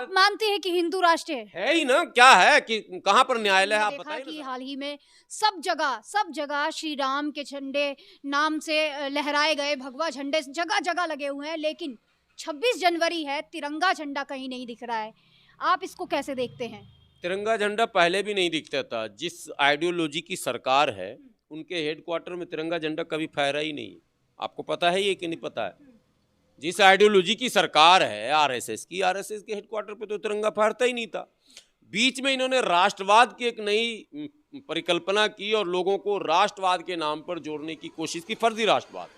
आप मानते हैं कि हिंदू राष्ट्र है ही ना, क्या है कि कहाँ पर न्यायालय है, आप देखा बताइए कि ना। हाल ही में सब जगह श्री राम के झंडे नाम से लहराए गए, भगवा झंडे जगह जगह लगे हुए हैं, लेकिन 26 जनवरी है, तिरंगा झंडा कहीं नहीं दिख रहा है। आप इसको कैसे देखते हैं? तिरंगा झंडा पहले भी नहीं दिखता था। जिस आइडियोलॉजी की सरकार है, उनके हेडक्वार्टर में तिरंगा झंडा कभी फहरा ही नहीं। आपको पता है ये कि नहीं पता है? जिस आइडियोलॉजी की सरकार है आरएसएस की, आरएसएस के हेडक्वार्टर पे तो तिरंगा फहरता ही नहीं था। बीच में इन्होंने राष्ट्रवाद की एक नई परिकल्पना की और लोगों को राष्ट्रवाद के नाम पर जोड़ने की कोशिश की, फर्जी राष्ट्रवाद।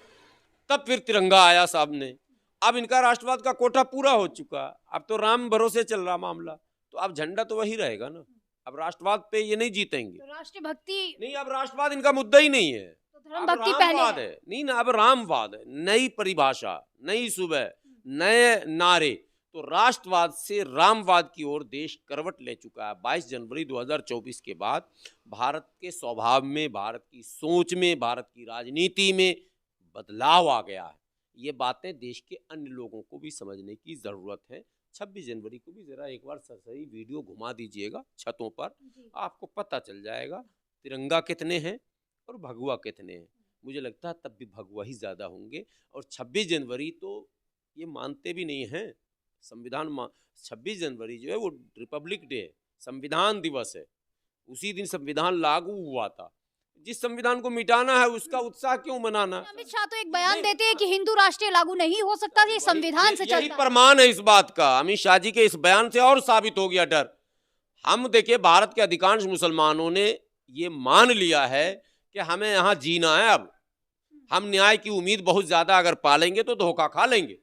तब फिर तिरंगा आया सामने। अब इनका राष्ट्रवाद का कोटा पूरा हो चुका, अब तो राम भरोसे चल रहा मामला, तो अब झंडा तो वही रहेगा ना। अब राष्ट्रवाद पे ये नहीं जीतेंगे। तो राष्ट्रभक्ति नहीं, अब राष्ट्रवाद इनका मुद्दा ही नहीं है। तो धर्म अब भक्ति पहले रामवाद है। है। नहीं ना, अब रामवाद है। नई परिभाषा, नई सुबह, नए नारे। तो राष्ट्रवाद से रामवाद की ओर देश करवट ले चुका है। 22 जनवरी 2024 के बाद भारत के स्वभाव में, भारत की सोच में, भारत की राजनीति में बदलाव आ गया है। ये बातें देश के अन्य लोगों को भी समझने की जरूरत है। 26 जनवरी को भी जरा एक बार सही वीडियो घुमा दीजिएगा छतों पर, आपको पता चल जाएगा तिरंगा कितने हैं और भगवा कितने हैं। मुझे लगता है तब भी भगवा ही ज़्यादा होंगे। और 26 जनवरी तो ये मानते भी नहीं हैं। 26 जनवरी जो है वो रिपब्लिक डे है, संविधान दिवस है। उसी दिन संविधान लागू हुआ था। जिस संविधान को मिटाना है उसका उत्साह क्यों मनाना? अमित शाह तो एक बयान देते हैं कि हिंदू राष्ट्र लागू नहीं हो सकता, ये संविधान से यही चलता है। प्रमाण है इस बात का। अमित शाह जी के इस बयान से और साबित हो गया डर। हम देखिए, भारत के अधिकांश मुसलमानों ने ये मान लिया है कि हमें यहाँ जीना है। अब हम न्याय की उम्मीद बहुत ज्यादा अगर पालेंगे तो धोखा खा लेंगे।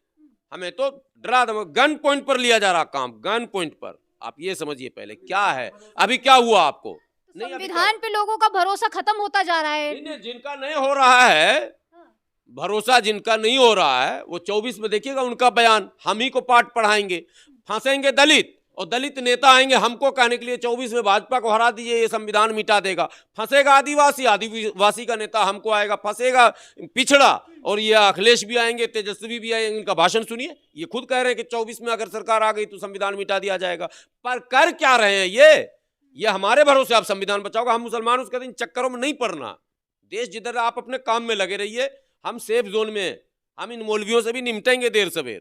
हमें तो डरा गन पॉइंट पर लिया जा रहा काम, गन पॉइंट पर। आप ये समझिए पहले क्या है, अभी क्या हुआ आपको? संविधान पे लोगों का भरोसा खत्म होता जा रहा है। नहीं, जिनका नहीं हो रहा है भरोसा, जिनका नहीं हो रहा है, वो 24 में देखिएगा उनका बयान, हम ही को पाठ पढ़ाएंगे। फंसेंगे दलित और दलित नेता आएंगे हमको कहने के लिए 24 में भाजपा को हरा दीजिए, ये संविधान मिटा देगा। फंसेगा आदिवासी, आदिवासी का नेता हमको आएगा। फंसेगा पिछड़ा और ये अखिलेश भी आएंगे, तेजस्वी भी आएंगे। इनका भाषण सुनिए, ये खुद कह रहे हैं कि 24 में अगर सरकार आ गई तो संविधान मिटा दिया जाएगा। पर कर क्या रहे हैं ये हमारे भरोसे आप संविधान बचाओगे, हम मुसलमान उसके इन चक्करों में नहीं पड़ना। देश जिधर आप अपने काम में लगे रहिए, हम सेफ जोन में हैं। हम इन मौलवियों से भी निपटेंगे देर सवेर,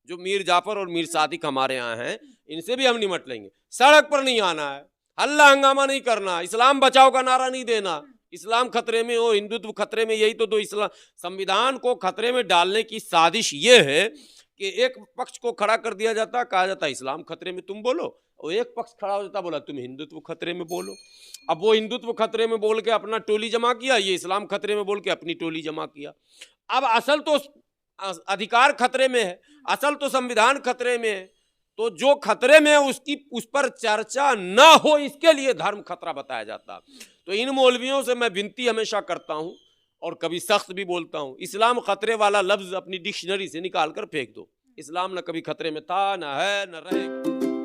जो मीर जाफर और मीर सादिक हमारे यहाँ हैं, इनसे भी हम निपट लेंगे। सड़क पर नहीं आना है, हल्ला हंगामा नहीं करना, इस्लाम बचाओ का नारा नहीं देना। इस्लाम खतरे में हो, हिंदुत्व खतरे में, यही तो दो इस्लाम। संविधान को खतरे में डालने की साजिश ये है कि एक पक्ष को खड़ा कर दिया जाता, कहा जाता इस्लाम खतरे में तुम बोलो, और एक पक्ष खड़ा हो जाता, बोला तुम हिंदुत्व खतरे में बोलो। अब वो हिंदुत्व खतरे में बोल के अपना टोली जमा किया, ये इस्लाम खतरे में बोल के अपनी टोली जमा किया। अब असल तो अधिकार खतरे में है, असल तो संविधान खतरे में है। तो जो खतरे में है उस पर चर्चा न हो, इसके लिए धर्म खतरा बताया जाता। तो इन मौलवियों से मैं विनती हमेशा करता हूं और कभी सख्त भी बोलता हूं, इस्लाम खतरे वाला लफ्ज अपनी डिक्शनरी से निकाल कर फेंक दो। इस्लाम न कभी खतरे में था, न है, न रहेगा।